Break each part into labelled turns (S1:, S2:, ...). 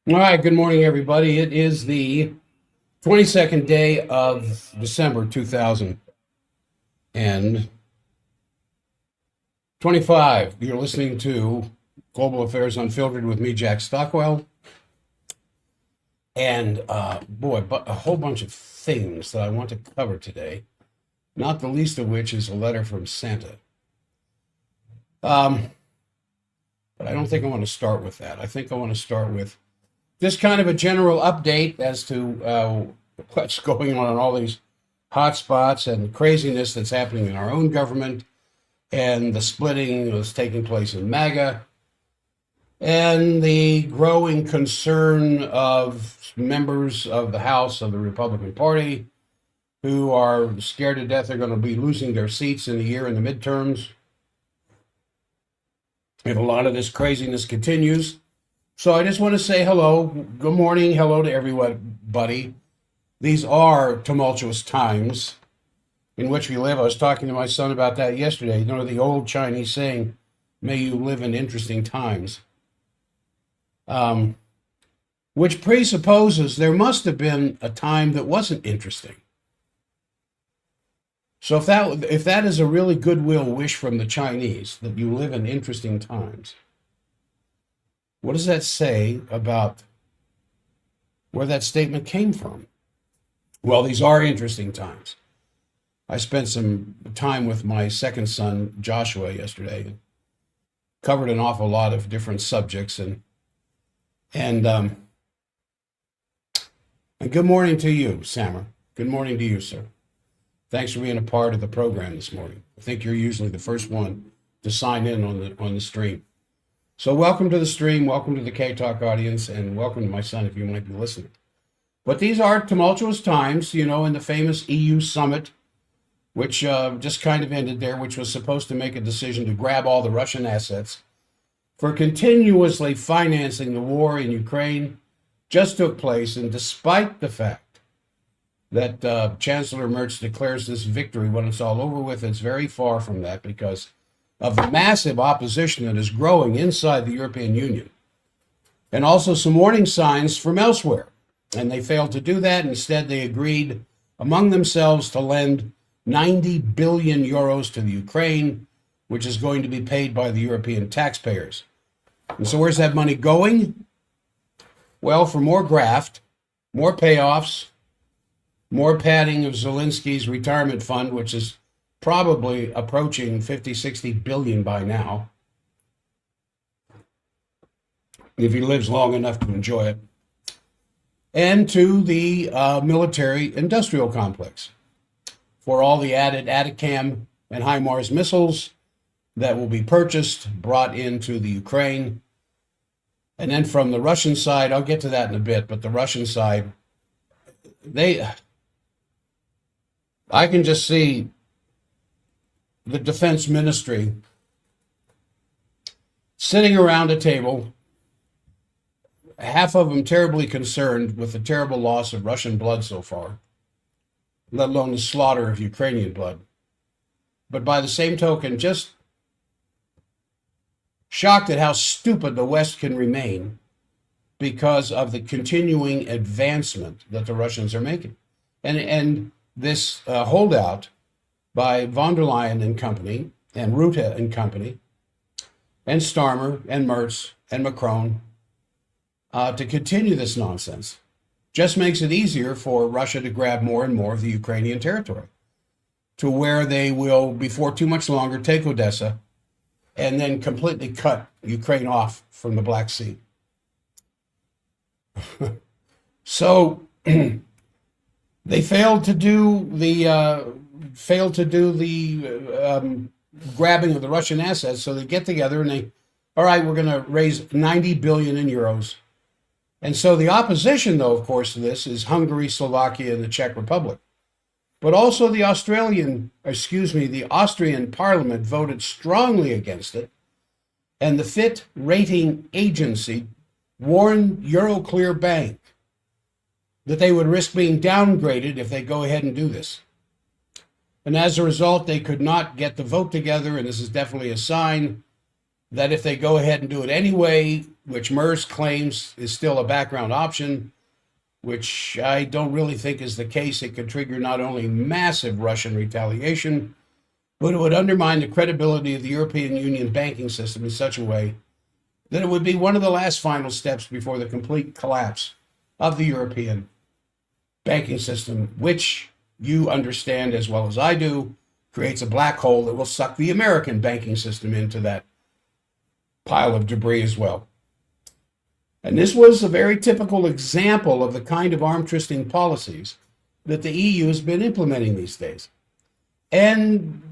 S1: All right, good morning, everybody. It is the 22nd day of December 2025. You're listening to Global Affairs Unfiltered with me, Jack Stockwell. And but a whole bunch of things that I want to cover today, not the least of which is a letter from Santa. But I don't think I want to start with that. I think I want to start with just kind of a general update as to what's going on in all these hot spots and craziness that's happening in our own government and the splitting that's taking place in MAGA and the growing concern of members of the House of the Republican Party who are scared to death they're going to be losing their seats in a year in the midterms if a lot of this craziness continues. So I just want to say hello, good morning, hello to everybody. These are tumultuous times in which we live. I was talking to my son about that yesterday. You know, the old Chinese saying, may you live in interesting times, which presupposes there must have been a time that wasn't interesting. So if that is a really goodwill wish from the Chinese, that you live in interesting times, what does that say about where that statement came from? Well, these are interesting times. I spent some time with my second son, Joshua, yesterday, and covered an awful lot of different subjects. And good morning to you, Sammer. Good morning to you, sir. Thanks for being a part of the program this morning. I think you're usually the first one to sign in on the stream. So welcome to the stream, welcome to the K-Talk audience, and welcome to my son if you might be listening. But these are tumultuous times, you know, in the famous EU summit, which just kind of ended there, which was supposed to make a decision to grab all the Russian assets for continuously financing the war in Ukraine, just took place. And despite the fact that Chancellor Merz declares this victory when it's all over with, it's very far from that because of the massive opposition that is growing inside the European Union, and also some warning signs from elsewhere. And they failed to do that. Instead, they agreed among themselves to lend 90 billion euros to the Ukraine, which is going to be paid by the European taxpayers. And so where's that money going? Well, for more graft, more payoffs, more padding of Zelensky's retirement fund, which is probably approaching 50, 60 billion by now, if he lives long enough to enjoy it, and to the military-industrial complex for all the added ATACMS and HIMARS missiles that will be purchased, brought into the Ukraine. And then from the Russian side, I'll get to that in a bit, but the Russian side, I can just see the defense ministry sitting around a table, half of them terribly concerned with the terrible loss of Russian blood so far, let alone the slaughter of Ukrainian blood. But by the same token, just shocked at how stupid the West can remain because of the continuing advancement that the Russians are making. And this holdout by von der Leyen and company, and Rutte and company, and Starmer, and Merz, and Macron, to continue this nonsense, just makes it easier for Russia to grab more and more of the Ukrainian territory, to where they will, before too much longer, take Odessa, and then completely cut Ukraine off from the Black Sea. So they failed to do the grabbing of the Russian assets. So they get together and all right, we're going to raise 90 billion in euros. And so the opposition, though, of course, to this is Hungary, Slovakia, and the Czech Republic. But also the Austrian parliament voted strongly against it. And the Fitch rating agency warned Euroclear Bank that they would risk being downgraded if they go ahead and do this. And as a result, they could not get the vote together, and this is definitely a sign that if they go ahead and do it anyway, which MERS claims is still a background option, which I don't really think is the case. It could trigger not only massive Russian retaliation, but it would undermine the credibility of the European Union banking system in such a way that it would be one of the last final steps before the complete collapse of the European banking system, which you understand as well as I do, creates a black hole that will suck the American banking system into that pile of debris as well. And this was a very typical example of the kind of arm twisting policies that the EU has been implementing these days. And,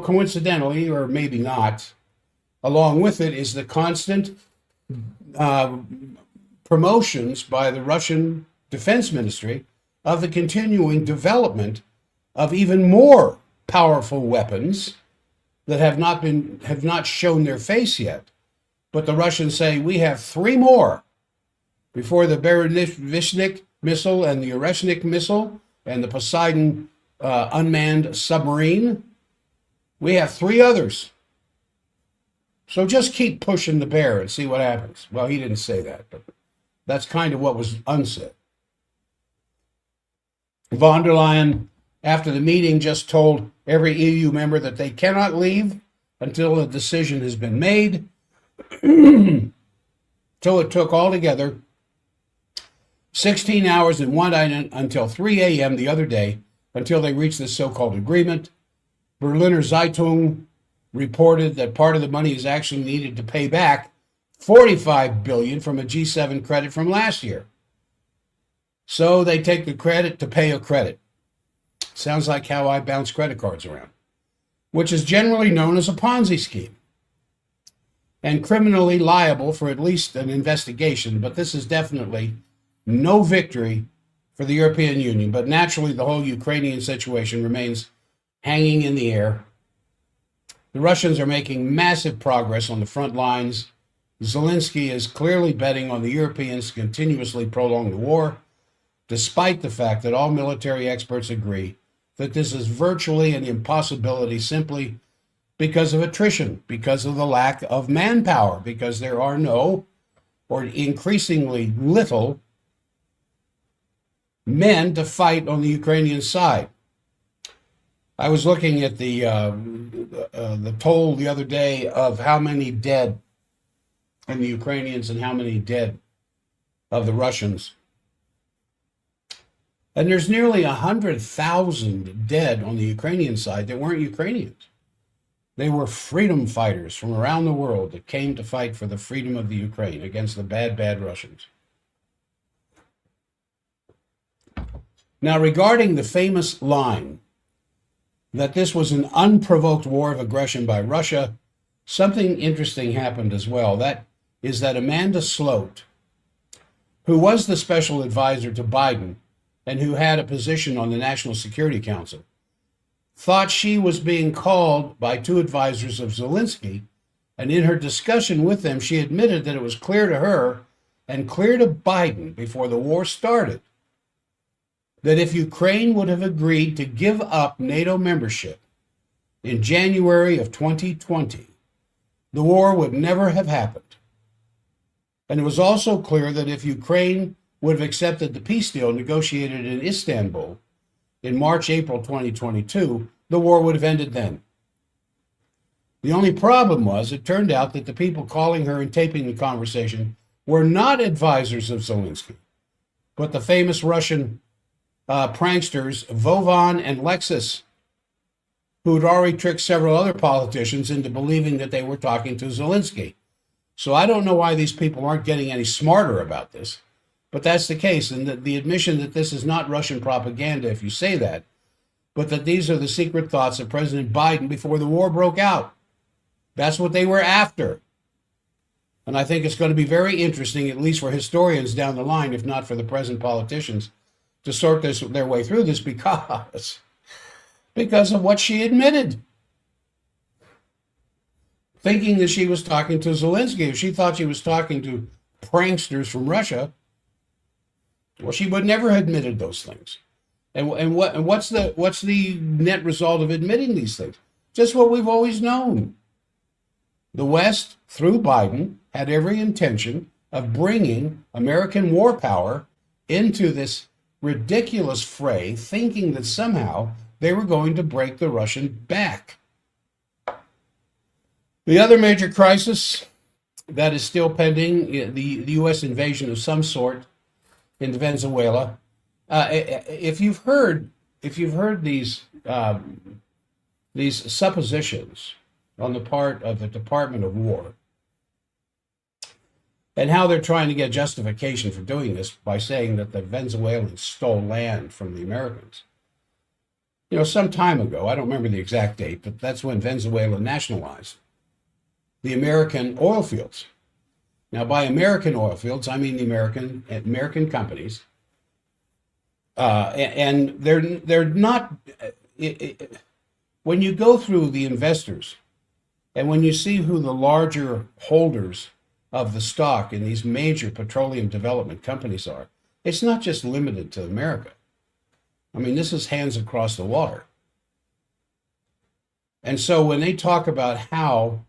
S1: coincidentally, or maybe not, along with it is the constant promotions by the Russian Defense Ministry of the continuing development of even more powerful weapons that have not shown their face yet. But the Russians say we have 3 more before the Berezovsky missile and the Oreshnik missile and the Poseidon unmanned submarine. We have 3 others. So just keep pushing the bear and see what happens. Well, he didn't say that, but that's kind of what was unsaid. Von der Leyen, after the meeting, just told every EU member that they cannot leave until a decision has been made. So it took altogether 16 hours and one night until 3 a.m. the other day until they reached this so-called agreement. Berliner Zeitung reported that part of the money is actually needed to pay back $45 billion from a G7 credit from last year. So they take the credit to pay a credit. Sounds like how I bounce credit cards around, which is generally known as a Ponzi scheme and criminally liable for at least an investigation. But this is definitely no victory for the European Union. But naturally, the whole Ukrainian situation remains hanging in the air. The Russians are making massive progress on the front lines. Zelensky is clearly betting on the Europeans to continuously prolong the war, despite the fact that all military experts agree that this is virtually an impossibility simply because of attrition, because of the lack of manpower, because there are no, or increasingly little, men to fight on the Ukrainian side. I was looking at the toll the other day of how many dead in the Ukrainians and how many dead of the Russians. And there's nearly 100,000 dead on the Ukrainian side that weren't Ukrainians. They were freedom fighters from around the world that came to fight for the freedom of the Ukraine against the bad, bad Russians. Now, regarding the famous line that this was an unprovoked war of aggression by Russia, something interesting happened as well. That is that Amanda Sloat, who was the special advisor to Biden and who had a position on the National Security Council, thought she was being called by 2 advisors of Zelensky, and in her discussion with them, she admitted that it was clear to her and clear to Biden before the war started that if Ukraine would have agreed to give up NATO membership in January of 2020, the war would never have happened. And it was also clear that if Ukraine would have accepted the peace deal negotiated in Istanbul in March, April 2022, the war would have ended then. The only problem was it turned out that the people calling her and taping the conversation were not advisors of Zelensky, but the famous Russian pranksters Vovan and Lexus, who had already tricked several other politicians into believing that they were talking to Zelensky. So I don't know why these people aren't getting any smarter about this, but that's the case. And the admission that this is not Russian propaganda, if you say that, but that these are the secret thoughts of President Biden before the war broke out. That's what they were after. And I think it's going to be very interesting, at least for historians down the line, if not for the present politicians, to sort their way through this because of what she admitted. Thinking that she was talking to Zelensky. If she thought she was talking to pranksters from Russia, well, she would never have admitted those things. And what's the net result of admitting these things? Just what we've always known. The West, through Biden, had every intention of bringing American war power into this ridiculous fray, thinking that somehow they were going to break the Russian back. The other major crisis that is still pending, the U.S. invasion of some sort into Venezuela. If you've heard these suppositions on the part of the Department of War, and how they're trying to get justification for doing this by saying that the Venezuelans stole land from the Americans. Some time ago, I don't remember the exact date, but that's when Venezuela nationalized the American oil fields. Now, by American oil fields, I mean the American companies, and they're not. When you go through the investors, and when you see who the larger holders of the stock in these major petroleum development companies are, it's not just limited to America. I mean, this is hands across the water. And so when they talk about how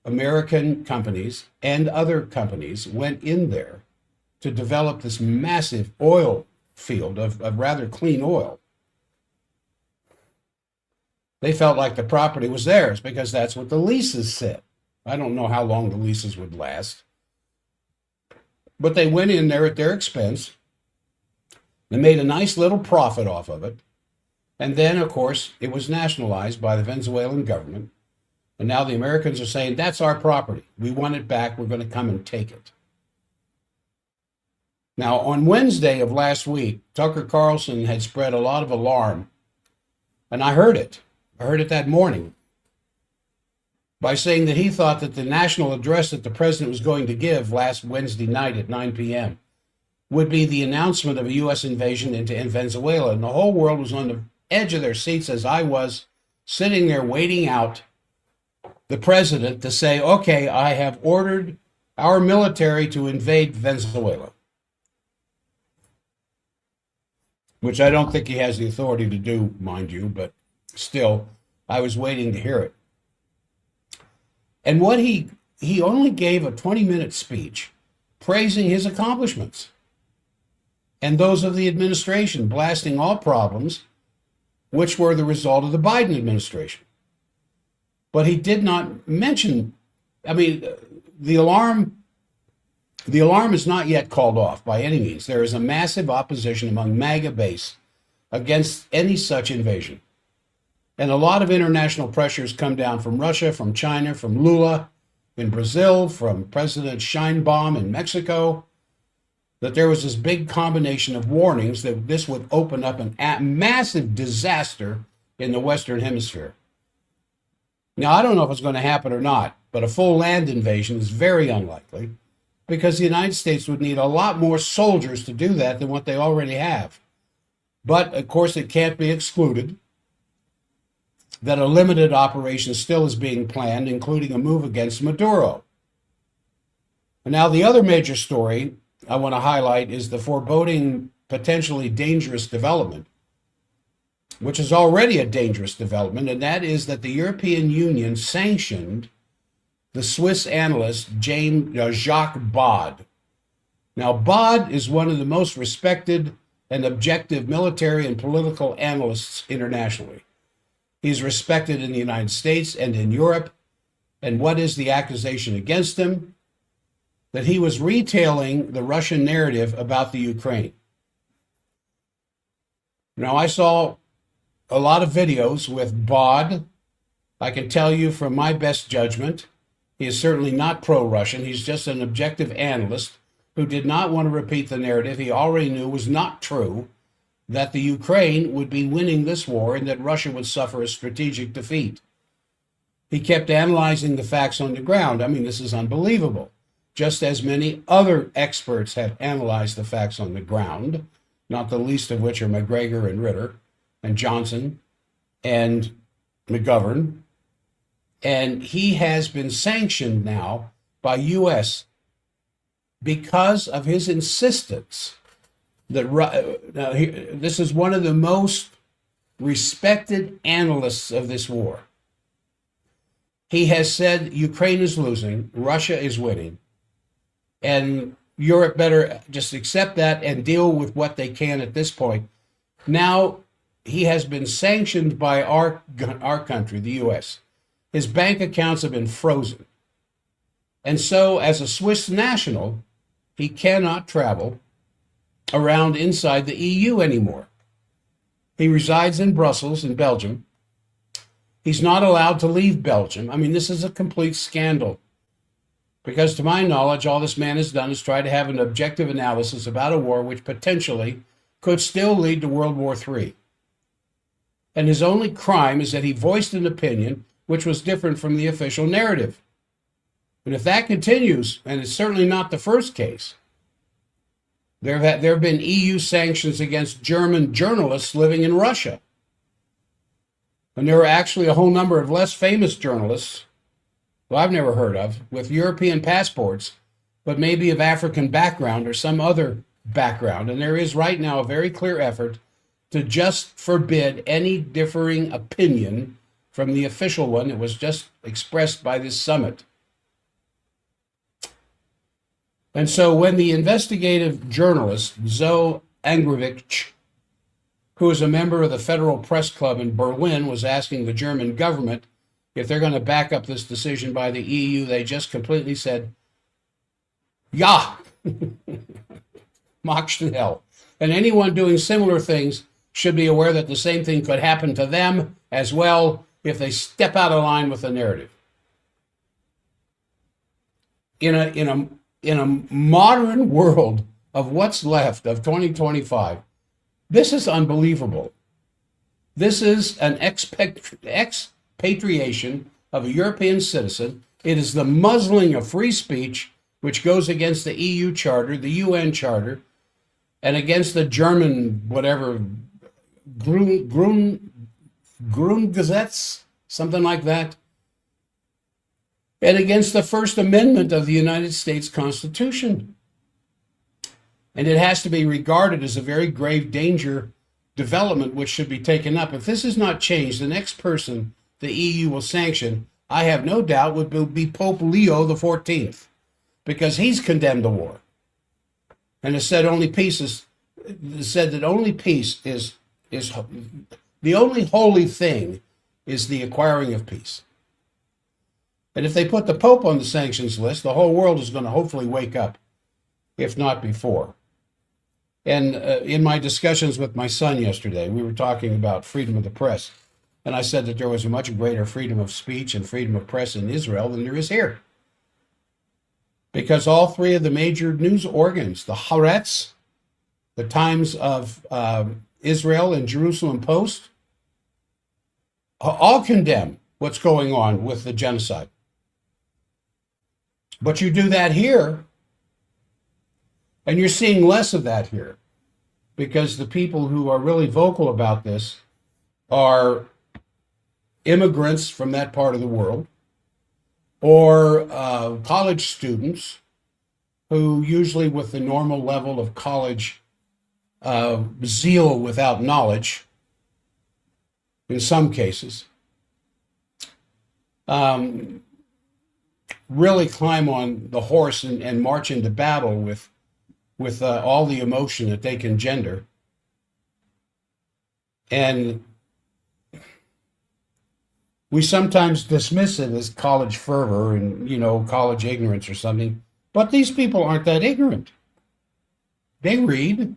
S1: American companies and other companies went in there to develop this massive oil field of rather clean oil, they felt like the property was theirs because that's what the leases said. I don't know how long the leases would last, but they went in there at their expense. They made a nice little profit off of it. And then, of course, it was nationalized by the Venezuelan government. And now the Americans are saying, that's our property. We want it back. We're going to come and take it. Now, on Wednesday of last week, Tucker Carlson had spread a lot of alarm. And I heard it. I heard it that morning, by saying that he thought that the national address that the president was going to give last Wednesday night at 9 p.m. would be the announcement of a U.S. invasion into Venezuela. And the whole world was on the edge of their seats, as I was, sitting there waiting out the president to say, okay, I have ordered our military to invade Venezuela, which I don't think he has the authority to do, mind you, but still, I was waiting to hear it. And what he only gave a 20-minute speech praising his accomplishments and those of the administration, blasting all problems which were the result of the Biden administration. But he did not mention, the alarm is not yet called off by any means. There is a massive opposition among MAGA base against any such invasion. And a lot of international pressures come down from Russia, from China, from Lula in Brazil, from President Sheinbaum in Mexico, that there was this big combination of warnings that this would open up a massive disaster in the Western Hemisphere. Now, I don't know if it's going to happen or not, but a full land invasion is very unlikely because the United States would need a lot more soldiers to do that than what they already have. But, of course, it can't be excluded that a limited operation still is being planned, including a move against Maduro. And now the other major story I want to highlight is the foreboding, potentially dangerous development, which is already a dangerous development, and that is that the European Union sanctioned the Swiss analyst Jacques Bod. Now, Bod is one of the most respected and objective military and political analysts internationally. He's respected in the United States and in Europe. And what is the accusation against him? That he was retailing the Russian narrative about the Ukraine. Now, I saw a lot of videos with Bod. I can tell you from my best judgment, he is certainly not pro-Russian. He's just an objective analyst who did not want to repeat the narrative he already knew was not true, that the Ukraine would be winning this war and that Russia would suffer a strategic defeat. He kept analyzing the facts on the ground. This is unbelievable. Just as many other experts have analyzed the facts on the ground, not the least of which are McGregor and Ritter and Johnson and McGovern. And he has been sanctioned now by U.S. because of his insistence that this is one of the most respected analysts of this war. He has said Ukraine is losing, Russia is winning, and Europe better just accept that and deal with what they can at this point. Now, he has been sanctioned by our country, the U.S. His bank accounts have been frozen. And so, as a Swiss national, he cannot travel around inside the EU anymore. He resides in Brussels, in Belgium. He's not allowed to leave Belgium. I mean, this is a complete scandal. Because to my knowledge, all this man has done is try to have an objective analysis about a war which potentially could still lead to World War III. And his only crime is that he voiced an opinion which was different from the official narrative. And if that continues, and it's certainly not the first case, there have been EU sanctions against German journalists living in Russia. And there are actually a whole number of less famous journalists, who I've never heard of, with European passports, but maybe of African background or some other background. And there is right now a very clear effort to just forbid any differing opinion from the official one that was just expressed by this summit. And so when the investigative journalist Zoe Angrevich, who is a member of the Federal Press Club in Berlin, was asking the German government if they're going to back up this decision by the EU, they just completely said, "Ja, mach schnell." And anyone doing similar things should be aware that the same thing could happen to them as well if they step out of line with the narrative. In a modern world of what's left of 2025, this is unbelievable. This is an expatriation of a European citizen. It is the muzzling of free speech, which goes against the EU Charter, the UN Charter, and against the German, whatever, Grundgesetz, something like that, and against the First Amendment of the United States Constitution. And it has to be regarded as a very grave danger development which should be taken up. If this is not changed, the next person the EU will sanction, I have no doubt, would be Pope Leo XIV, because he's condemned the war and has said that only peace is the only holy thing is the acquiring of peace. And if they put the Pope on the sanctions list, the whole world is going to hopefully wake up, if not before. And in my discussions with my son yesterday, we were talking about freedom of the press. And I said that there was a much greater freedom of speech and freedom of press in Israel than there is here. Because all three of the major news organs, the Haaretz, the Times of Israel, and Jerusalem Post, all condemn what's going on with the genocide. But you do that here, and you're seeing less of that here, because the people who are really vocal about this are immigrants from that part of the world, or college students who usually with the normal level of college zeal without knowledge, in some cases, really climb on the horse and march into battle with all the emotion that they can gender. And we sometimes dismiss it as college fervor and, college ignorance or something. But these people aren't that ignorant. They read.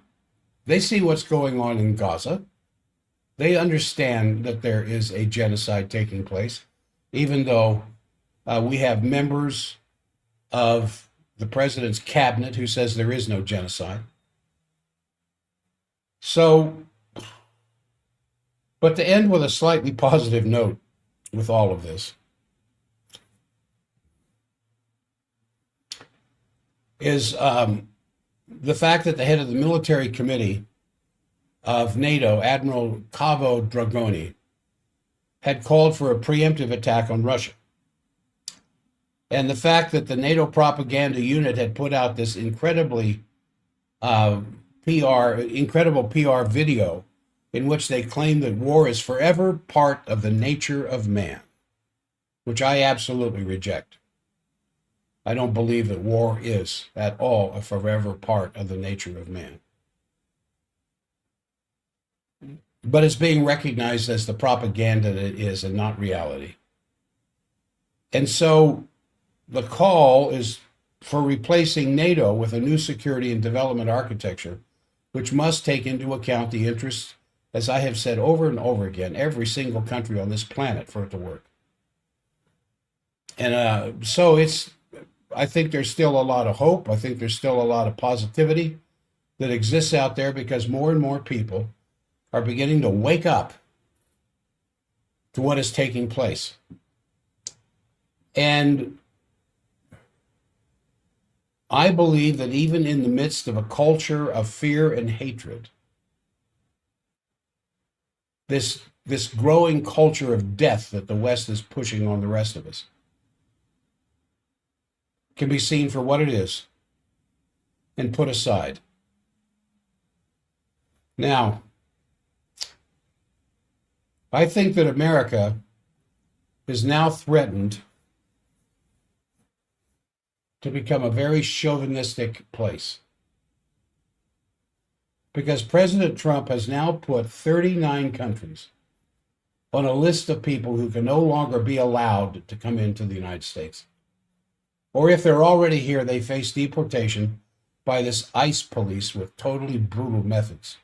S1: They see what's going on in Gaza. They understand that there is a genocide taking place, even though we have members of the president's cabinet who says there is no genocide. So, but to end with a slightly positive note with all of this is the fact that the head of the military committee of NATO, Admiral Cavo Dragoni, had called for a preemptive attack on Russia. And the fact that the NATO propaganda unit had put out this incredible PR video in which they claim that war is forever part of the nature of man, which I absolutely reject. I don't believe that war is at all a forever part of the nature of man. But it's being recognized as the propaganda that it is and not reality. And so the call is for replacing NATO with a new security and development architecture, which must take into account the interests, as I have said over and over again, every single country on this planet for it to work. And so I think there's still a lot of hope. I think there's still a lot of positivity that exists out there because more and more people are beginning to wake up to what is taking place. And I believe that even in the midst of a culture of fear and hatred, this growing culture of death that the West is pushing on the rest of us can be seen for what it is and put aside. Now, I think that America is now threatened to become a very chauvinistic place. Because President Trump has now put 39 countries on a list of people who can no longer be allowed to come into the United States. Or if they're already here, they face deportation by this ICE police with totally brutal methods.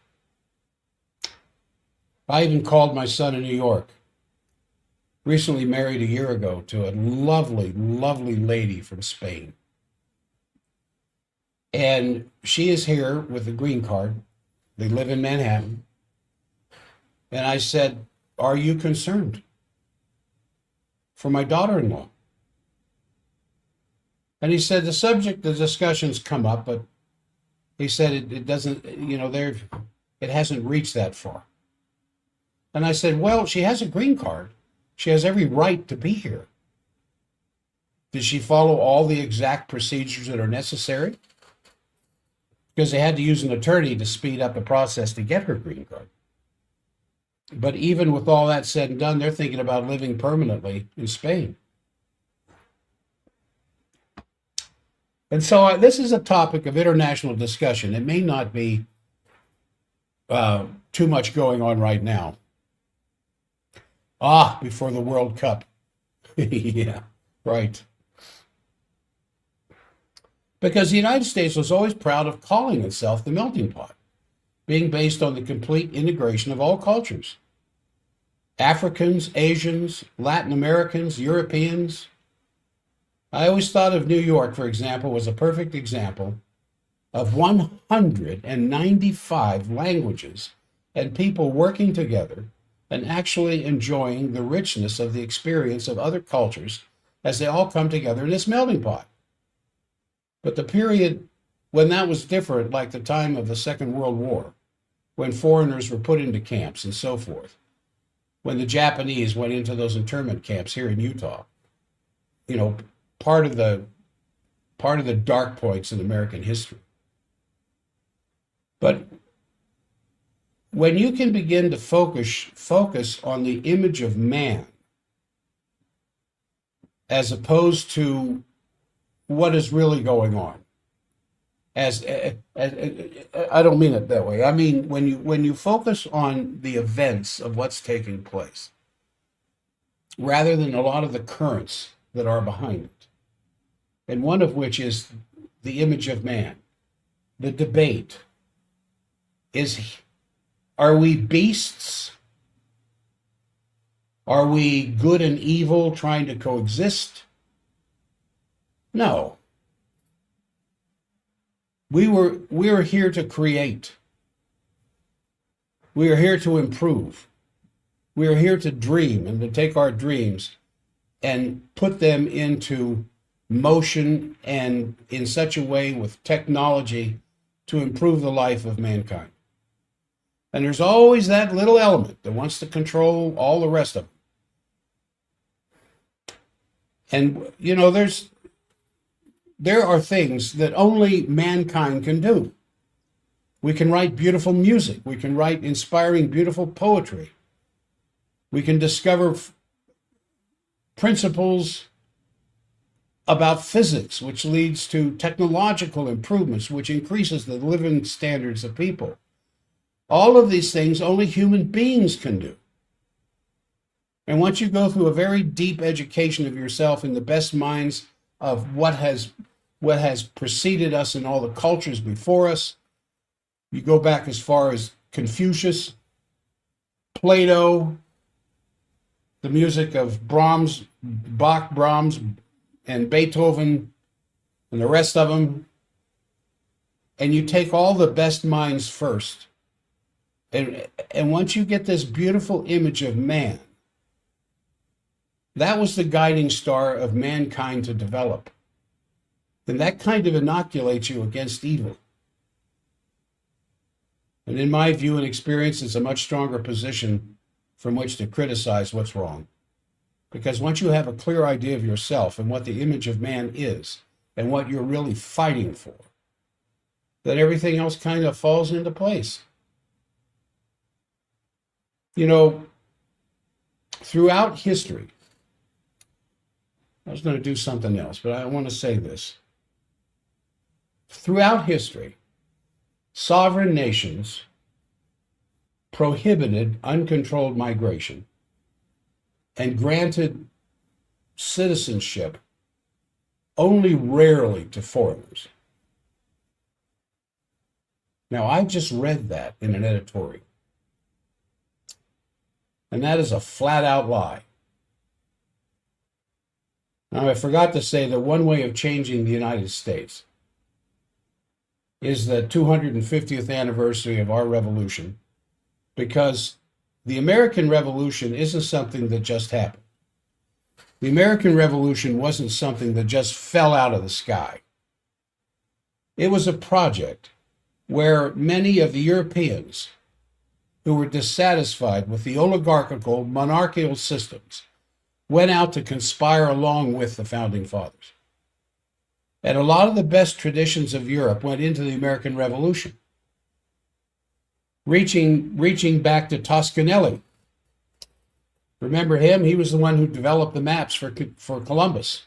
S1: I even called my son in New York, recently married a year ago to a lovely, lovely lady from Spain. And she is here with a green card. They live in Manhattan. And I said, "Are you concerned for my daughter-in-law?" And he said, the discussions come up, but he said it doesn't, it hasn't reached that far. And I said, well, she has a green card. She has every right to be here. Did she follow all the exact procedures that are necessary? Because they had to use an attorney to speed up the process to get her green card. But even with all that said and done, they're thinking about living permanently in Spain. And so this is a topic of international discussion. It may not be too much going on right now. Before the World Cup. Yeah, right. Because the United States was always proud of calling itself the melting pot, being based on the complete integration of all cultures. Africans, Asians, Latin Americans, Europeans. I always thought of New York, for example, was a perfect example of 195 languages and people working together and actually enjoying the richness of the experience of other cultures as they all come together in this melting pot. But the period when that was different, like the time of the Second World War, when foreigners were put into camps and so forth, when the Japanese went into those internment camps here in Utah, part of the dark points in American history. But when you can begin to focus on the image of man as opposed to what is really going on, as I don't mean it that way. I mean when you focus on the events of what's taking place, rather than a lot of the currents that are behind it, and one of which is the image of man. The debate is, are we beasts? Are we good and evil trying to coexist? No. We are here to create. We are here to improve. We are here to dream and to take our dreams and put them into motion and in such a way with technology to improve the life of mankind. And there's always that little element that wants to control all the rest of them. And, there are things that only mankind can do. We can write beautiful music. We can write inspiring, beautiful poetry. We can discover principles about physics, which leads to technological improvements, which increases the living standards of people. All of these things only human beings can do. And once you go through a very deep education of yourself in the best minds of what has preceded us in all the cultures before us, you go back as far as Confucius, Plato, the music of Brahms, Bach, Brahms, and Beethoven, and the rest of them, and you take all the best minds first. And once you get this beautiful image of man, that was the guiding star of mankind to develop. And that kind of inoculates you against evil. And in my view and experience, it's a much stronger position from which to criticize what's wrong. Because once you have a clear idea of yourself and what the image of man is and what you're really fighting for, then everything else kind of falls into place. You know, throughout history, I was going to do something else, but I want to say this. Throughout history, sovereign nations prohibited uncontrolled migration and granted citizenship only rarely to foreigners. Now, I just read that in an editorial, and that is a flat-out lie. Now, I forgot to say that one way of changing the United States is the 250th anniversary of our revolution, because the American Revolution isn't something that just happened. The American Revolution wasn't something that just fell out of the sky. It was a project where many of the Europeans who were dissatisfied with the oligarchical, monarchical systems went out to conspire along with the founding fathers. And a lot of the best traditions of Europe went into the American Revolution, reaching back to Toscanelli. Remember him? He was the one who developed the maps for Columbus,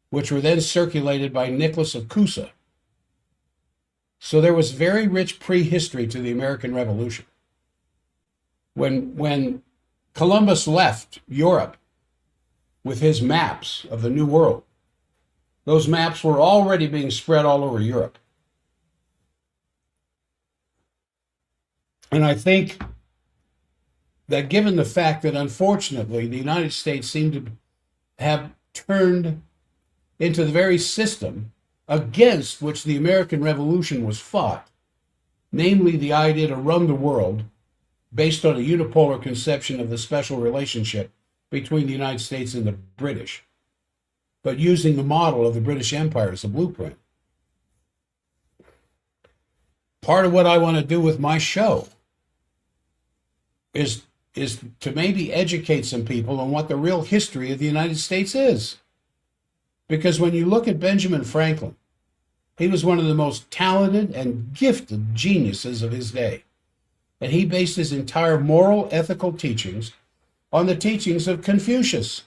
S1: which were then circulated by Nicholas of Cusa. So there was very rich prehistory to the American Revolution. When Columbus left Europe with his maps of the New World, those maps were already being spread all over Europe. And I think that given the fact that unfortunately the United States seemed to have turned into the very system against which the American Revolution was fought, namely the idea to run the world based on a unipolar conception of the special relationship between the United States and the British, but using the model of the British Empire as a blueprint. Part of what I want to do with my show is to maybe educate some people on what the real history of the United States is. Because when you look at Benjamin Franklin, he was one of the most talented and gifted geniuses of his day. And he based his entire moral, ethical teachings on the teachings of Confucius.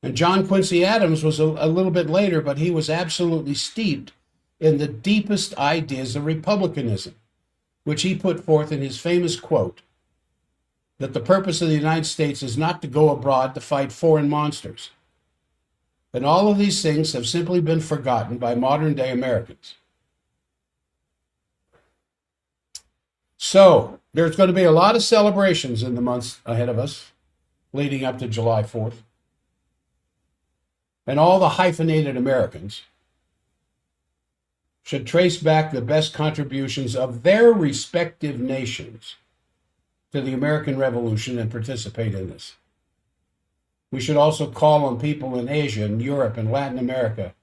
S1: And John Quincy Adams was a little bit later, but he was absolutely steeped in the deepest ideas of republicanism, which he put forth in his famous quote, that the purpose of the United States is not to go abroad to fight foreign monsters. And all of these things have simply been forgotten by modern day Americans. So there's going to be a lot of celebrations in the months ahead of us, leading up to July 4th. And all the hyphenated Americans should trace back the best contributions of their respective nations to the American Revolution and participate in this. We should also call on people in Asia and Europe and Latin America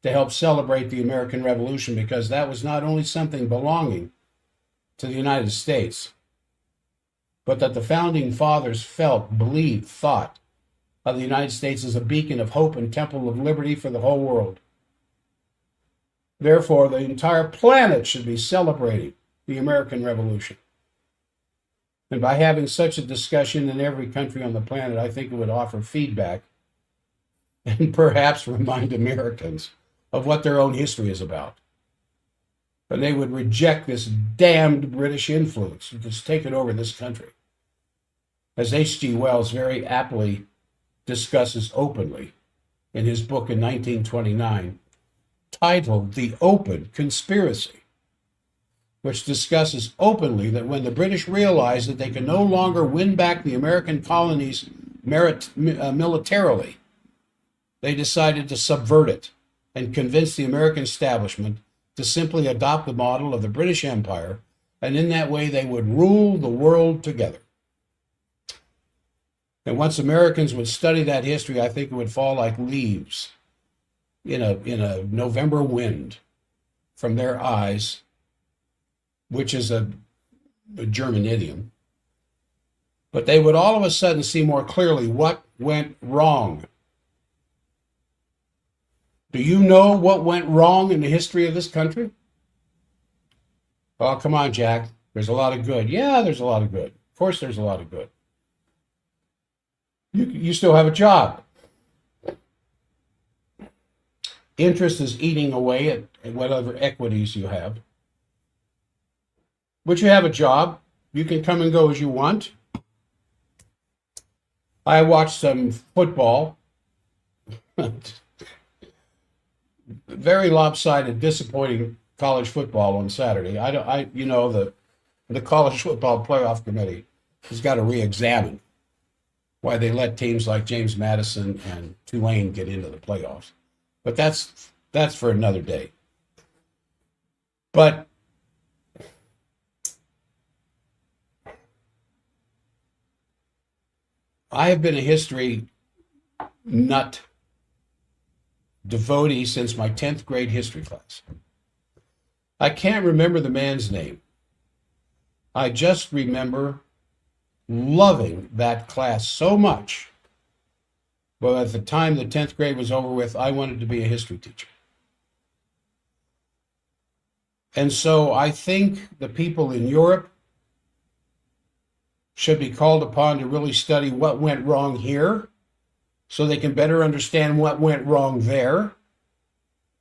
S1: to help celebrate the American Revolution, because that was not only something belonging to the United States, but that the founding fathers felt, believed, thought of the United States as a beacon of hope and temple of liberty for the whole world. Therefore, the entire planet should be celebrating the American Revolution. And by having such a discussion in every country on the planet, I think it would offer feedback and perhaps remind Americans of what their own history is about. And they would reject this damned British influence that's taken over this country. As H.G. Wells very aptly discusses openly in his book in 1929, titled The Open Conspiracy, which discusses openly that when the British realized that they could no longer win back the American colonies militarily, they decided to subvert it and convince the American establishment to simply adopt the model of the British Empire, and in that way they would rule the world together. And once Americans would study that history, I think it would fall like leaves in a November wind from their eyes, which is a German idiom. But they would all of a sudden see more clearly what went wrong. Do you know what went wrong in the history of this country? Oh, come on, Jack. There's a lot of good. Yeah, there's a lot of good. Of course there's a lot of good. You still have a job. Interest is eating away at whatever equities you have. But you have a job. You can come and go as you want. I watched some football. Very lopsided, disappointing college football on Saturday. The college football playoff committee has got to re-examine why they let teams like James Madison and Tulane get into the playoffs. But that's for another day. But I have been a history nut devotee since my 10th grade history class. I can't remember the man's name. I just remember loving that class so much. But at the time the 10th grade was over with, I wanted to be a history teacher. And so I think the people in Europe should be called upon to really study what went wrong here so they can better understand what went wrong there,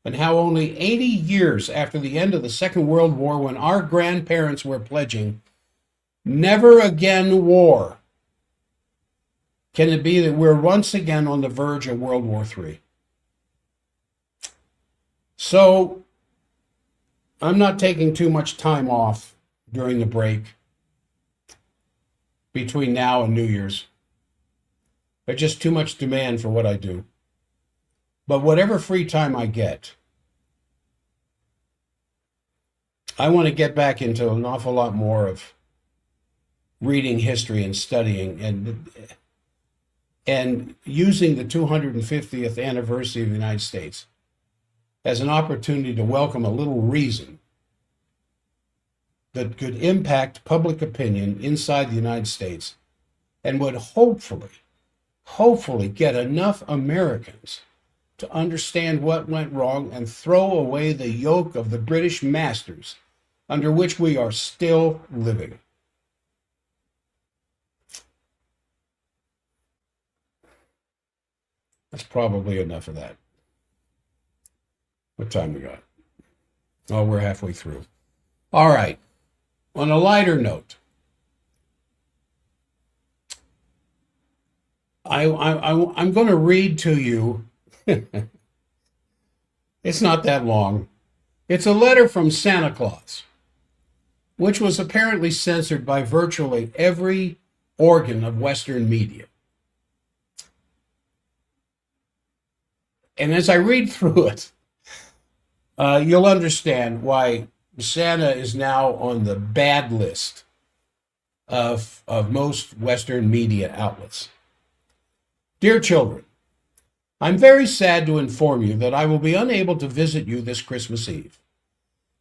S1: and how only 80 years after the end of the Second World War, when our grandparents were pledging never again war, can it be that we're once again on the verge of World War III? So I'm not taking too much time off during the break between now and New Year's. There's just too much demand for what I do. But whatever free time I get, I want to get back into an awful lot more of reading history and studying and using the 250th anniversary of the United States as an opportunity to welcome a little reason that could impact public opinion inside the United States and would hopefully get enough Americans to understand what went wrong and throw away the yoke of the British masters under which we are still living. That's probably enough of that. What time we got? Oh, we're halfway through. All right. On a lighter note, I'm going to read to you. It's not that long. It's a letter from Santa Claus, which was apparently censored by virtually every organ of Western media. And as I read through it, you'll understand why Santa is now on the bad list of most Western media outlets. Dear children, I'm very sad to inform you that I will be unable to visit you this Christmas Eve.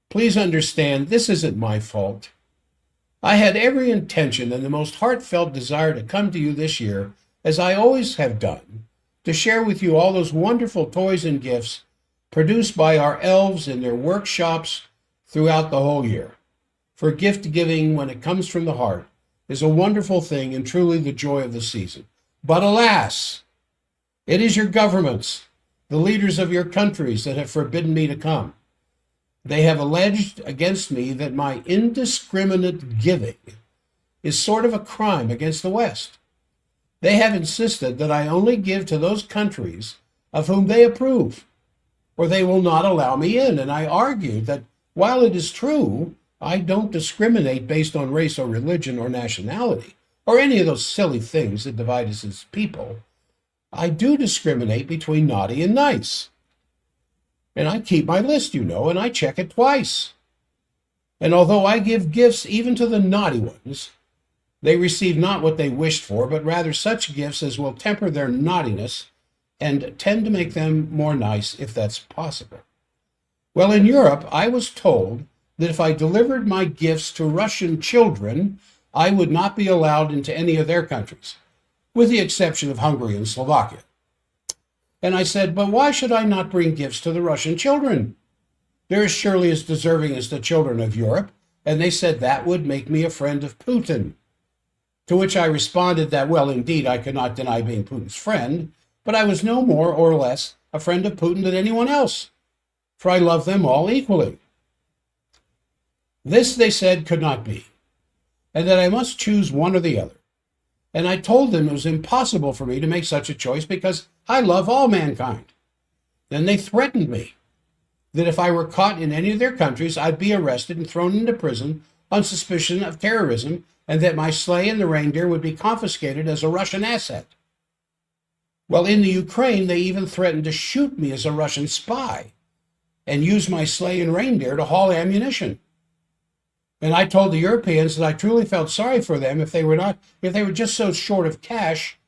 S1: Please understand, this isn't my fault. I had every intention and the most heartfelt desire to come to you this year, as I always have done, to share with you all those wonderful toys and gifts produced by our elves in their workshops throughout the whole year. For gift giving, when it comes from the heart, is a wonderful thing and truly the joy of the season. But alas, It is your governments, the leaders of your countries, that have forbidden me to come. They have alleged against me that my indiscriminate giving is sort of a crime against the West. They have insisted that I only give to those countries of whom they approve, or they will not allow me in. And I argued that while it is true, I don't discriminate based on race or religion or nationality, or any of those silly things that divide us as people, I do discriminate between naughty and nice. And I keep my list, and I check it twice. And although I give gifts even to the naughty ones, they receive not what they wished for, but rather such gifts as will temper their naughtiness and tend to make them more nice, if that's possible. Well, in Europe, I was told that if I delivered my gifts to Russian children, I would not be allowed into any of their countries, with the exception of Hungary and Slovakia. And I said, but why should I not bring gifts to the Russian children? They're as surely as deserving as the children of Europe. And they said that would make me a friend of Putin. To which I responded that, well, indeed, I could not deny being Putin's friend, but I was no more or less a friend of Putin than anyone else, for I love them all equally. This, they said, could not be, and that I must choose one or the other. And I told them it was impossible for me to make such a choice because I love all mankind. Then they threatened me that if I were caught in any of their countries, I'd be arrested and thrown into prison on suspicion of terrorism, and that my sleigh and the reindeer would be confiscated as a Russian asset. Well, in the Ukraine, they even threatened to shoot me as a Russian spy and use my sleigh and reindeer to haul ammunition. And I told the Europeans that I truly felt sorry for them if they were just so short of cash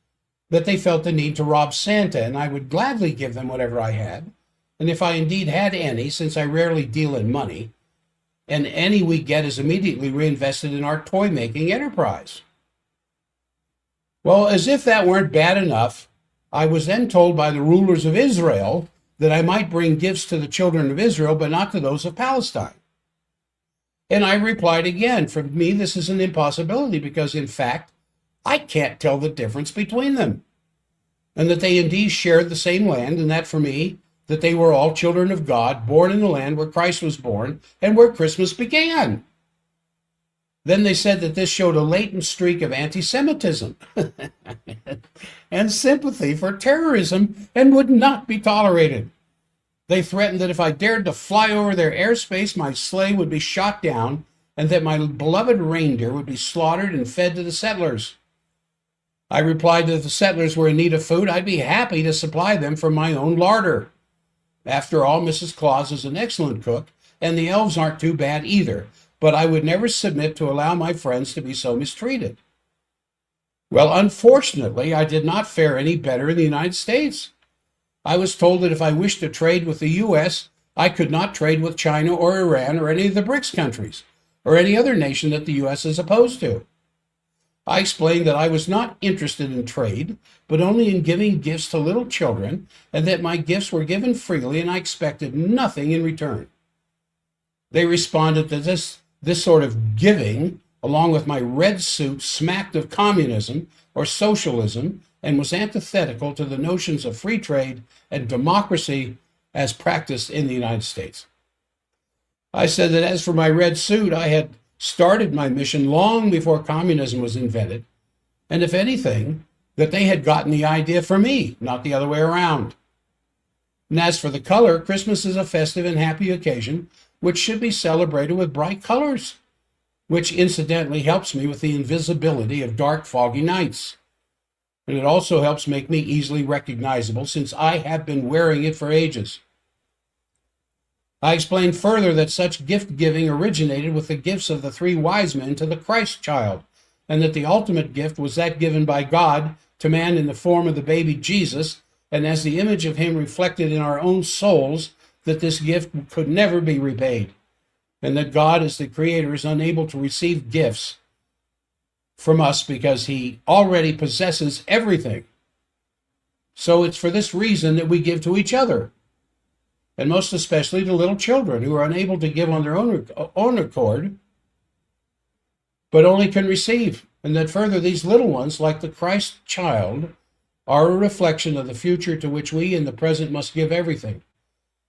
S1: that they felt the need to rob Santa, and I would gladly give them whatever I had. And if I indeed had any, since I rarely deal in money, and any we get is immediately reinvested in our toy-making enterprise. Well, as if that weren't bad enough, I was then told by the rulers of Israel that I might bring gifts to the children of Israel, but not to those of Palestine. And I replied again, for me, this is an impossibility because, in fact, I can't tell the difference between them. And that they indeed shared the same land, and that for me, that they were all children of God, born in the land where Christ was born and where Christmas began. Then they said that this showed a latent streak of anti-Semitism and sympathy for terrorism and would not be tolerated. They threatened that if I dared to fly over their airspace, my sleigh would be shot down and that my beloved reindeer would be slaughtered and fed to the settlers. I replied that if the settlers were in need of food, I'd be happy to supply them from my own larder. After all, Mrs. Claus is an excellent cook, and the elves aren't too bad either, but I would never submit to allow my friends to be so mistreated. Well, unfortunately, I did not fare any better in the United States. I was told that if I wished to trade with the U.S., I could not trade with China or Iran or any of the BRICS countries, or any other nation that the U.S. is opposed to. I explained that I was not interested in trade, but only in giving gifts to little children, and that my gifts were given freely and I expected nothing in return. They responded that this sort of giving, along with my red suit, smacked of communism or socialism and was antithetical to the notions of free trade and democracy as practiced in the United States. I said that as for my red suit, I had started my mission long before communism was invented, and if anything, that they had gotten the idea from me, not the other way around. And as for the color, Christmas is a festive and happy occasion which should be celebrated with bright colors, which incidentally helps me with the invisibility of dark, foggy nights. And it also helps make me easily recognizable since I have been wearing it for ages. I explained further that such gift-giving originated with the gifts of the three wise men to the Christ child, and that the ultimate gift was that given by God to man in the form of the baby Jesus, and as the image of him reflected in our own souls, that this gift could never be repaid, and that God, as the Creator, is unable to receive gifts from us because he already possesses everything. So it's for this reason that we give to each other, and most especially to little children who are unable to give on their own accord, but only can receive. And that further, these little ones, like the Christ child, are a reflection of the future to which we in the present must give everything,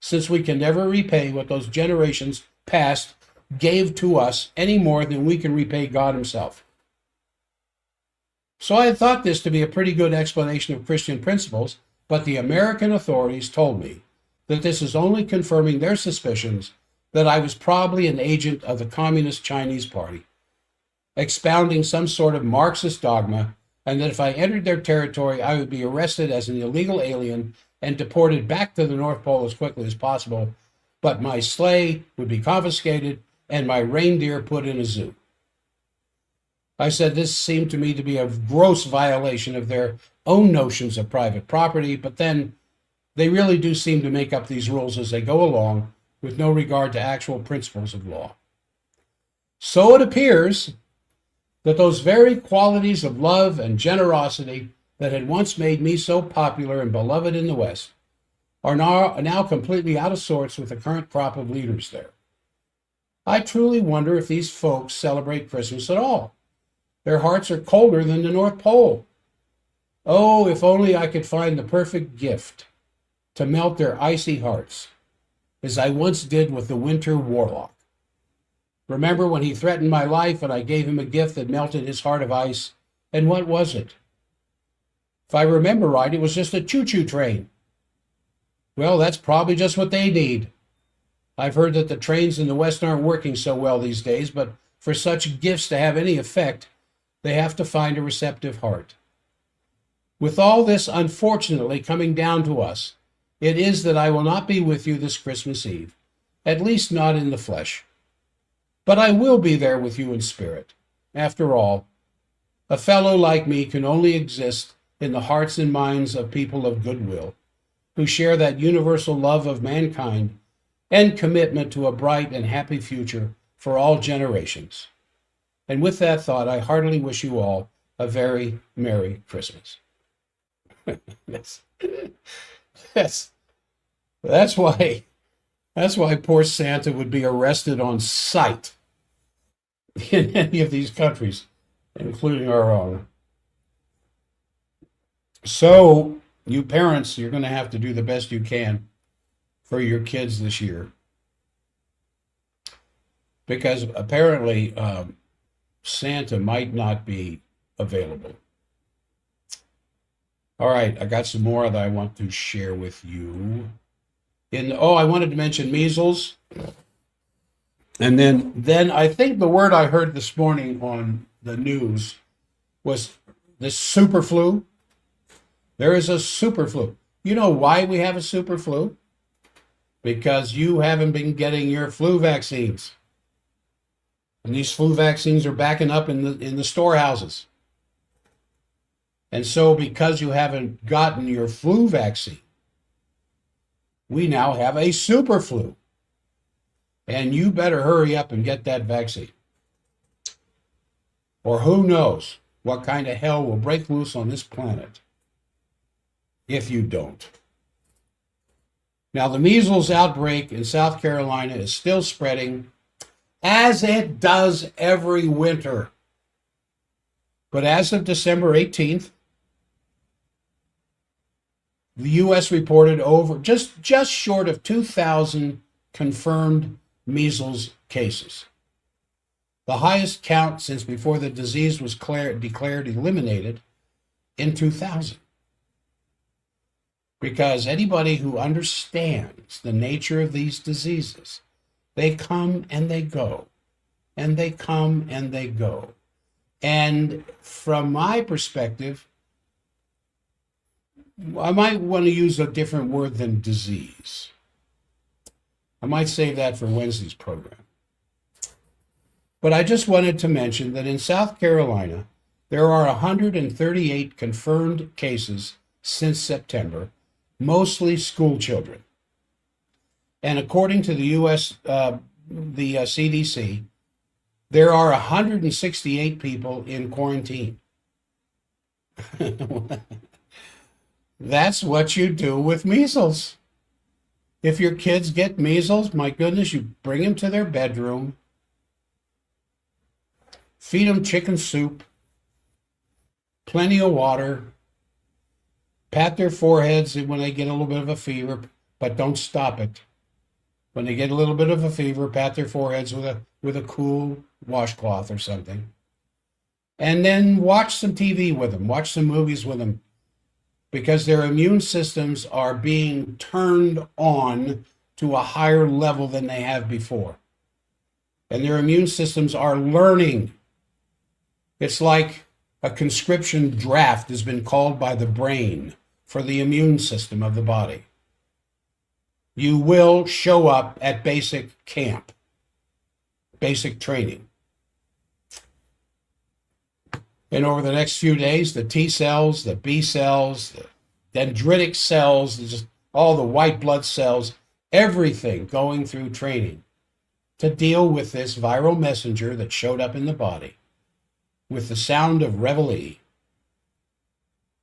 S1: since we can never repay what those generations past gave to us any more than we can repay God himself. So I had thought this to be a pretty good explanation of Christian principles, but the American authorities told me that this is only confirming their suspicions that I was probably an agent of the Communist Chinese Party, expounding some sort of Marxist dogma, and that if I entered their territory, I would be arrested as an illegal alien and deported back to the North Pole as quickly as possible, but my sleigh would be confiscated and my reindeer put in a zoo. I said this seemed to me to be a gross violation of their own notions of private property, but then they really do seem to make up these rules as they go along with no regard to actual principles of law. So it appears that those very qualities of love and generosity that had once made me so popular and beloved in the West are now completely out of sorts with the current crop of leaders there. I truly wonder if these folks celebrate Christmas at all. Their hearts are colder than the North Pole. Oh, if only I could find the perfect gift to melt their icy hearts, as I once did with the winter warlock. Remember when he threatened my life and I gave him a gift that melted his heart of ice? And what was it? If I remember right, it was just a choo-choo train. Well, that's probably just what they need. I've heard that the trains in the West aren't working so well these days, but for such gifts to have any effect, they have to find a receptive heart. With all this unfortunately coming down to us, it is that I will not be with you this Christmas Eve, at least not in the flesh. But I will be there with you in spirit. After all, a fellow like me can only exist in the hearts and minds of people of goodwill, who share that universal love of mankind and commitment to a bright and happy future for all generations. And with that thought, I heartily wish you all a very Merry Christmas. Yes. That's why poor Santa would be arrested on sight in any of these countries, including our own. So, you parents, you're going to have to do the best you can for your kids this year. Because apparently, Santa might not be available. All right, I got some more that I want to share with you. I wanted to mention measles. And then I think the word I heard this morning on the news was this super flu. There is a super flu. You know why we have a super flu? Because you haven't been getting your flu vaccines. And these flu vaccines are backing up in the storehouses. And so because you haven't gotten your flu vaccine, we now have a super flu. And you better hurry up and get that vaccine. Or who knows what kind of hell will break loose on this planet if you don't. Now, the measles outbreak in South Carolina is still spreading, as it does every winter. But as of December 18th, the U.S. reported over just short of 2,000 confirmed measles cases, the highest count since before the disease was declared eliminated in 2000. Because anybody who understands the nature of these diseases, they come and they go, and they come and they go. And from my perspective, I might want to use a different word than disease. I might save that for Wednesday's program. But I just wanted to mention that in South Carolina, there are 138 confirmed cases since September, mostly school children. And according to the U.S., the CDC, there are 168 people in quarantine. That's what you do with measles. If your kids get measles, my goodness, you bring them to their bedroom, feed them chicken soup, plenty of water, Pat their foreheads when they get a little bit of a fever, but don't stop it. When they get a little bit of a fever, pat their foreheads with a cool washcloth or something. And then watch some TV with them, watch some movies with them, because their immune systems are being turned on to a higher level than they have before. And their immune systems are learning. It's like a conscription draft has been called by the brain for the immune system of the body. You will show up at basic camp, basic training. And over the next few days, the T cells, the B cells, the dendritic cells, just all the white blood cells, everything going through training to deal with this viral messenger that showed up in the body with the sound of reveille.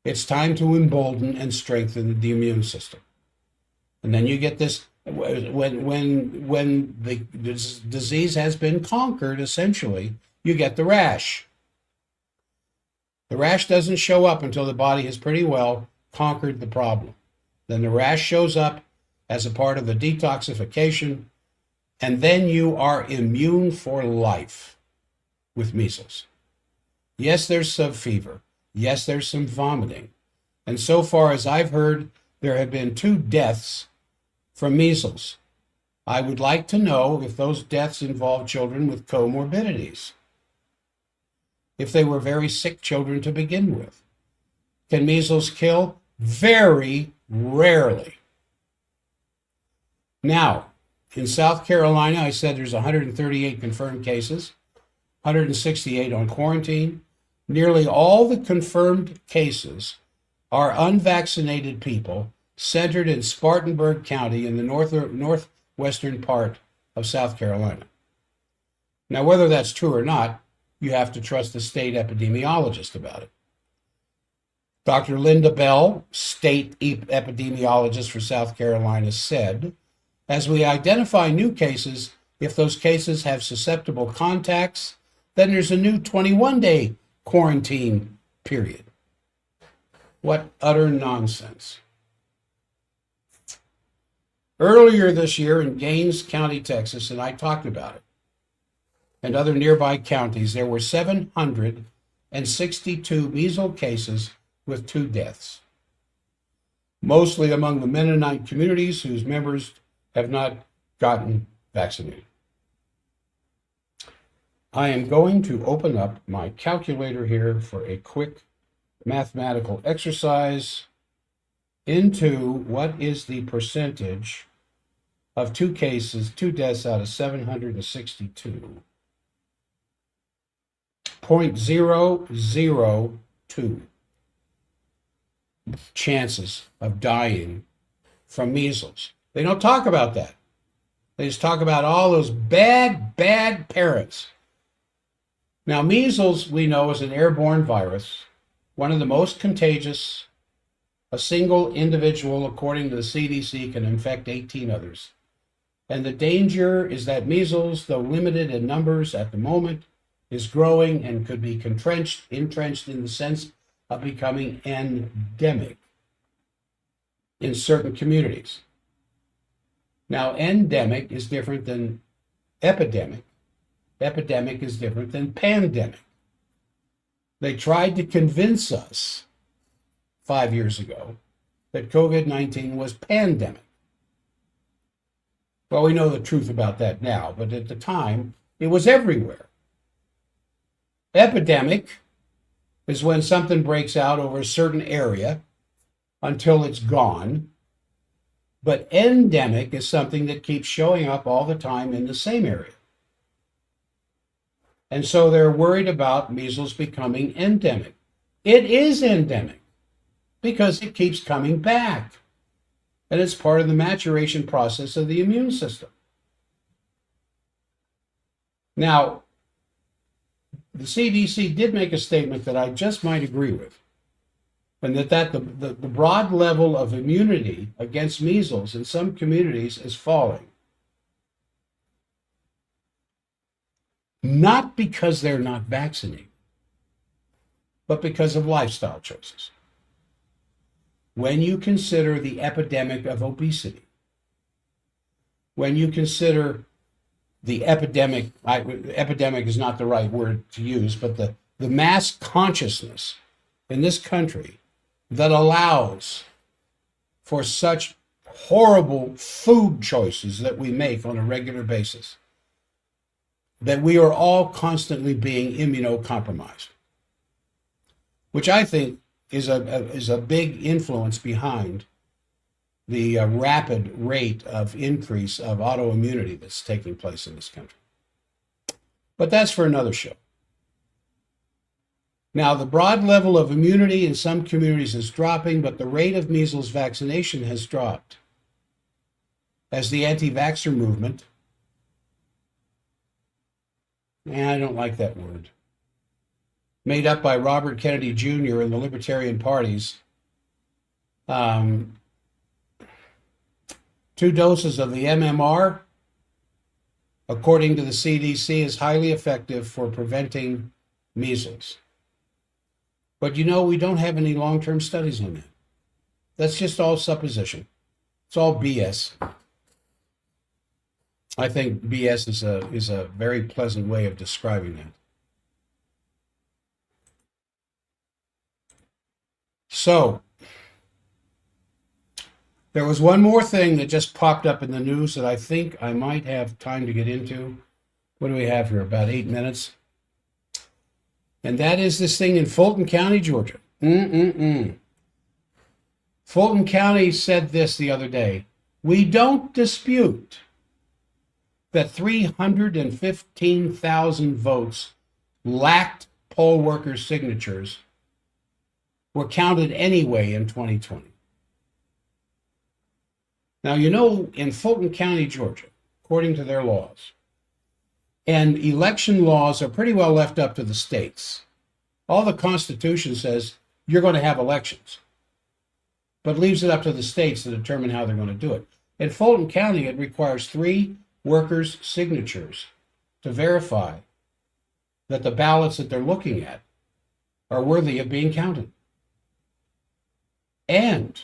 S1: It's time to embolden and strengthen the immune system. And then you get this, when the disease has been conquered, essentially, you get the rash. The rash doesn't show up until the body has pretty well conquered the problem. Then the rash shows up as a part of the detoxification, and then you are immune for life with measles. Yes, there's some fever. Yes, there's some vomiting. And so far as I've heard, there have been 2 deaths from measles. I would like to know if those deaths involve children with comorbidities, if they were very sick children to begin with. Can measles kill? Very rarely. Now, in South Carolina, I said there's 138 confirmed cases, 168 on quarantine. Nearly all the confirmed cases are unvaccinated people centered in Spartanburg County in the northwestern part of South Carolina. Now, whether that's true or not, you have to trust the state epidemiologist about it. Dr. Linda Bell, state epidemiologist for South Carolina, said, as we identify new cases, if those cases have susceptible contacts, then there's a new 21-day quarantine period. What utter nonsense. Earlier this year in Gaines County, Texas, and I talked about it, and other nearby counties, there were 762 measles cases with 2 deaths, mostly among the Mennonite communities whose members have not gotten vaccinated. I am going to open up my calculator here for a quick mathematical exercise into what is the percentage of 2 cases, 2 deaths out of 762. 0.002 chances of dying from measles. They don't talk about that. They just talk about all those bad parents. Now, measles, we know, is an airborne virus, one of the most contagious. A single individual, according to the CDC, can infect 18 others. And the danger is that measles, though limited in numbers at the moment, is growing and could be entrenched in the sense of becoming endemic in certain communities. Now, endemic is different than epidemic. Epidemic is different than pandemic. They tried to convince us 5 years ago that COVID-19 was pandemic. Well, we know the truth about that now, but at the time, it was everywhere. Epidemic is when something breaks out over a certain area until it's gone. But endemic is something that keeps showing up all the time in the same area. And so they're worried about measles becoming endemic. It is endemic because it keeps coming back. And it's part of the maturation process of the immune system. Now, the CDC did make a statement that I just might agree with, and that the broad level of immunity against measles in some communities is falling. Not because they're not vaccinated, but because of lifestyle choices. when you consider the epidemic of obesity, when you consider the epidemic, epidemic is not the right word to use, but the mass consciousness in this country that allows for such horrible food choices that we make on a regular basis, that we are all constantly being immunocompromised, which I think is a big influence behind the rapid rate of increase of autoimmunity that's taking place in this country. But that's for another show. Now, the broad level of immunity in some communities is dropping, but the rate of measles vaccination has dropped as the anti-vaxxer movement, and I don't like that word, made up by Robert Kennedy Jr. and the Libertarian parties, 2 doses of the MMR, according to the CDC, is highly effective for preventing measles. But you know, we don't have any long-term studies on that. That's just all supposition. It's all BS. I think BS is a very pleasant way of describing that. So, there was one more thing that just popped up in the news that I think I might have time to get into. What do we have here? About 8 minutes. And that is this thing in Fulton County, Georgia. Fulton County said this the other day. We don't dispute that 315,000 votes lacked poll workers' signatures were counted anyway in 2020. Now, you know, in Fulton County, Georgia, according to their laws, and election laws are pretty well left up to the states. All the Constitution says you're going to have elections, but leaves it up to the states to determine how they're going to do it. In Fulton County, it requires 3 workers' signatures to verify that the ballots that they're looking at are worthy of being counted. And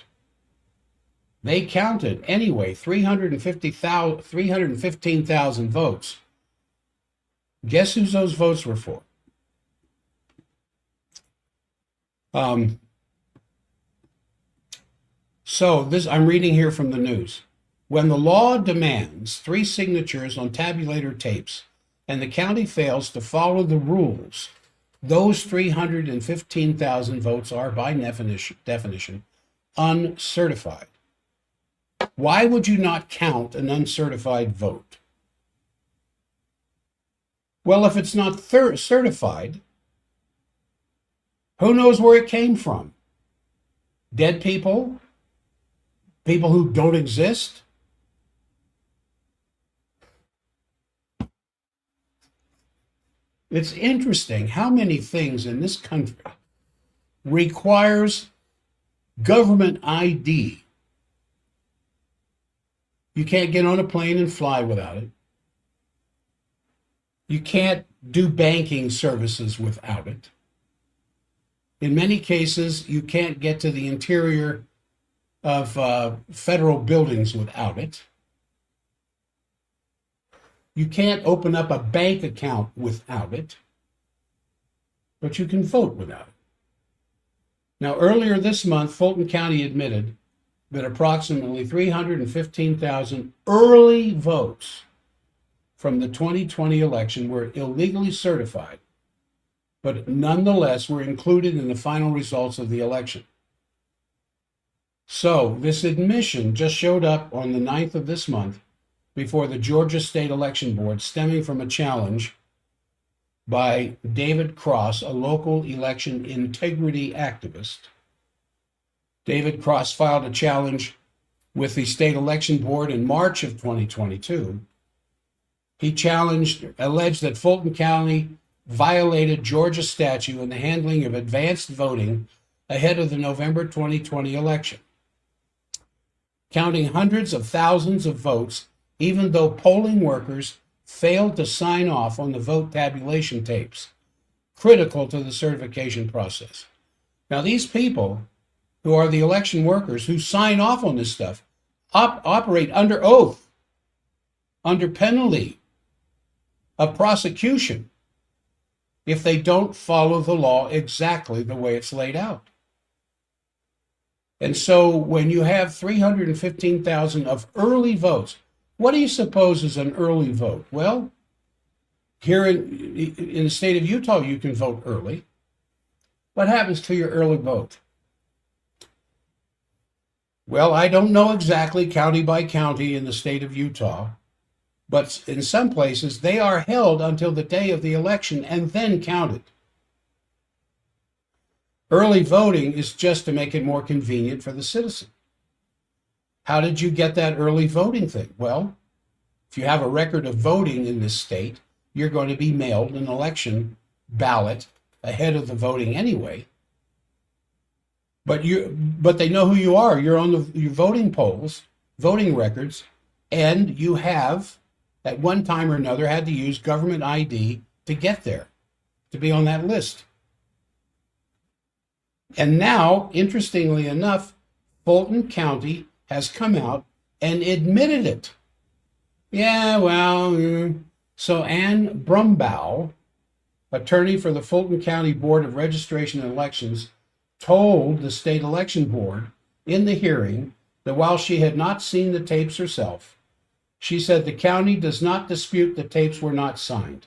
S1: they counted anyway 315,000 votes. Guess who those votes were for? So this, I'm reading here from the news. When the law demands 3 signatures on tabulator tapes and the county fails to follow the rules, those 315,000 votes are by definition uncertified. Why would you not count an uncertified vote? Well, if it's not certified, who knows where it came from? Dead people? People who don't exist? It's interesting how many things in this country requires government ID. You can't get on a plane and fly without it. You can't do banking services without it. In many cases, you can't get to the interior of federal buildings without it. You can't open up a bank account without it, but you can vote without it. Now, earlier this month, Fulton County admitted that approximately 315,000 early votes from the 2020 election were illegally certified, but nonetheless were included in the final results of the election. So this admission just showed up on the 9th of this month before the Georgia State Election Board, stemming from a challenge by David Cross, a local election integrity activist. David Cross filed a challenge with the State Election Board in March of 2022. He alleged that Fulton County violated Georgia statute in the handling of advanced voting ahead of the November 2020 election, counting hundreds of thousands of votes, even though polling workers failed to sign off on the vote tabulation tapes, critical to the certification process. Now, these people who are the election workers who sign off on this stuff, operate under oath, under penalty of prosecution if they don't follow the law exactly the way it's laid out. And so when you have 315,000 of early votes, what do you suppose is an early vote? Well, here in the state of Utah, you can vote early. What happens to your early vote? Well, I don't know exactly county by county in the state of Utah, but in some places they are held until the day of the election and then counted. Early voting is just to make it more convenient for the citizen. How did you get that early voting thing? Well, if you have a record of voting in this state, you're going to be mailed an election ballot ahead of the voting anyway. But they know who you are. You're on your voting polls, voting records, and you have, at one time or another, had to use government ID to get there, to be on that list. And now, interestingly enough, Fulton County has come out and admitted it. Yeah, well, so Ann Brumbaugh, attorney for the Fulton County Board of Registration and Elections, told the state election board in the hearing that while she had not seen the tapes herself, she said the county does not dispute the tapes were not signed.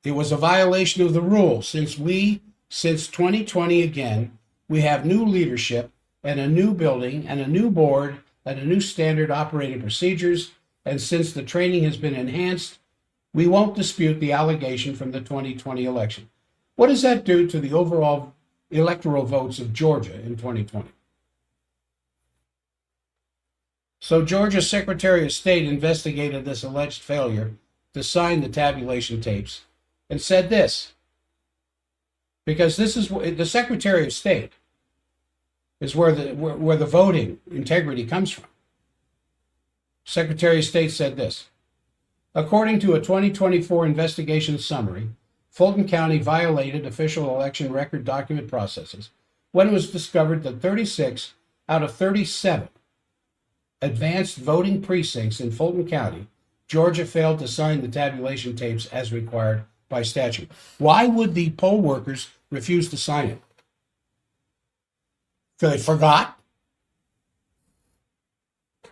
S1: It was a violation of the rule since 2020 again, we have new leadership and a new building and a new board and a new standard operating procedures. And since the training has been enhanced, we won't dispute the allegation from the 2020 election. What does that do to the overall electoral votes of Georgia in 2020? So Georgia's Secretary of State investigated this alleged failure to sign the tabulation tapes and said this, because this is the Secretary of State is where the voting integrity comes from. Secretary of State said this: according to a 2024 investigation summary, Fulton County violated official election record document processes when it was discovered that 36 out of 37 advanced voting precincts in Fulton County, Georgia, failed to sign the tabulation tapes as required by statute. Why would the poll workers refuse to sign it? Because they forgot?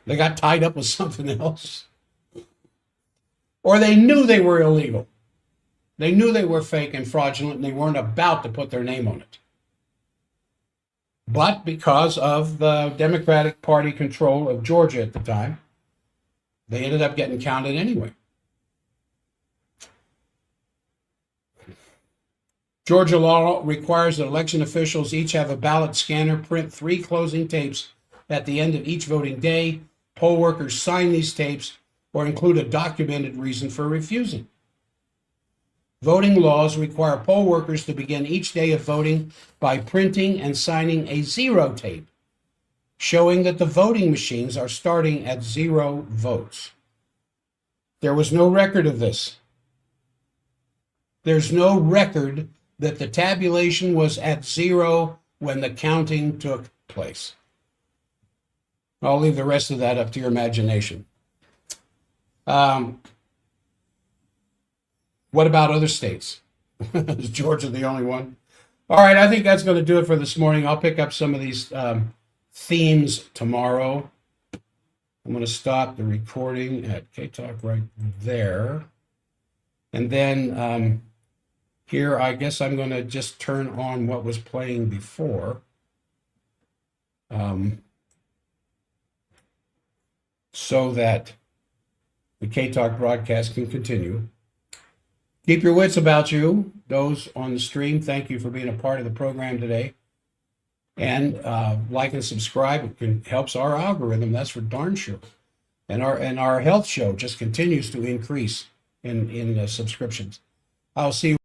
S1: They got tied up with something else? Or they knew they were illegal? They knew they were fake and fraudulent, and they weren't about to put their name on it. But because of the Democratic Party control of Georgia at the time, they ended up getting counted anyway. Georgia law requires that election officials each have a ballot scanner print 3 closing tapes at the end of each voting day. Poll workers sign these tapes or include a documented reason for refusing. Voting laws require poll workers to begin each day of voting by printing and signing a 0 tape, showing that the voting machines are starting at 0 votes. There was no record of this. There's no record that the tabulation was at 0 when the counting took place. I'll leave the rest of that up to your imagination. What about other states? Is Georgia the only one? All right, I think that's going to do it for this morning. I'll pick up some of these themes tomorrow. I'm going to stop the recording at K-Talk right there. And then here, I guess I'm going to just turn on what was playing before. So that the K-Talk broadcast can continue. Keep your wits about you. Those on the stream, thank you for being a part of the program today. And like and subscribe. It helps our algorithm, that's for darn sure. And our health show just continues to increase in subscriptions. I'll see you.